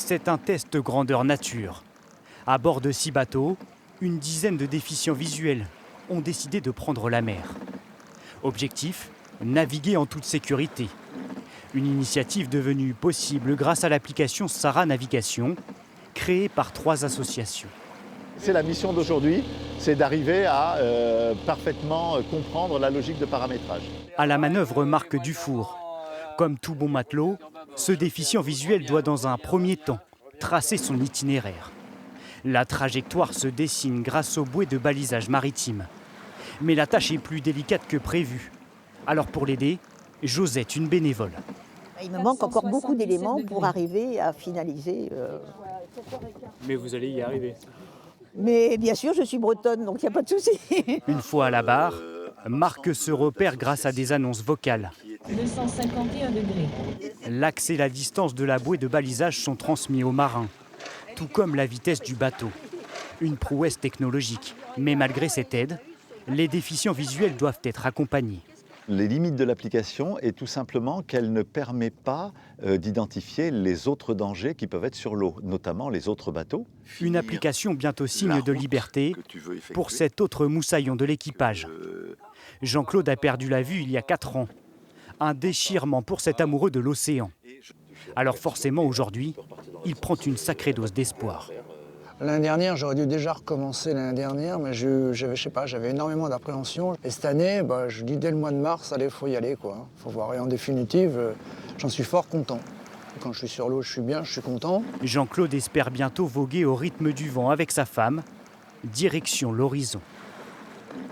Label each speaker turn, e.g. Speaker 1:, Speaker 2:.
Speaker 1: C'est un test grandeur nature. À bord de 6 bateaux, une dizaine de déficients visuels ont décidé de prendre la mer. Objectif, naviguer en toute sécurité. Une initiative devenue possible grâce à l'application Sara Navigation, créée par 3 associations.
Speaker 2: C'est la mission d'aujourd'hui, c'est d'arriver à parfaitement comprendre la logique de paramétrage.
Speaker 1: À la manœuvre Marc Dufour. Comme tout bon matelot, ce déficient visuel doit dans un premier temps tracer son itinéraire. La trajectoire se dessine grâce aux bouées de balisage maritime. Mais la tâche est plus délicate que prévu. Alors pour l'aider, Josette, une bénévole.
Speaker 3: Il me manque encore beaucoup d'éléments pour arriver à finaliser.
Speaker 1: Mais vous allez y arriver.
Speaker 3: Mais bien sûr, je suis bretonne, donc il n'y a pas de souci.
Speaker 1: Une fois à la barre, Marc se repère grâce à des annonces vocales.
Speaker 4: 251 degrés.
Speaker 1: L'axe et la distance de la bouée de balisage sont transmis aux marins, tout comme la vitesse du bateau. Une prouesse technologique. Mais malgré cette aide, les déficients visuels doivent être accompagnés.
Speaker 2: Les limites de l'application est tout simplement qu'elle ne permet pas d'identifier les autres dangers qui peuvent être sur l'eau, notamment les autres bateaux.
Speaker 1: Une application bientôt signe de liberté pour cet autre moussaillon de l'équipage. Jean-Claude a perdu la vue il y a 4 ans. Un déchirement pour cet amoureux de l'océan. Alors forcément aujourd'hui, il prend une sacrée dose d'espoir.
Speaker 5: L'année dernière, j'aurais dû déjà recommencer l'année dernière, mais j'avais énormément d'appréhension. Et cette année, je dis dès le mois de mars, allez, faut y aller, quoi. Faut voir. Et en définitive, j'en suis fort content. Quand je suis sur l'eau, je suis bien, je suis content.
Speaker 1: Jean-Claude espère bientôt voguer au rythme du vent avec sa femme, direction l'horizon.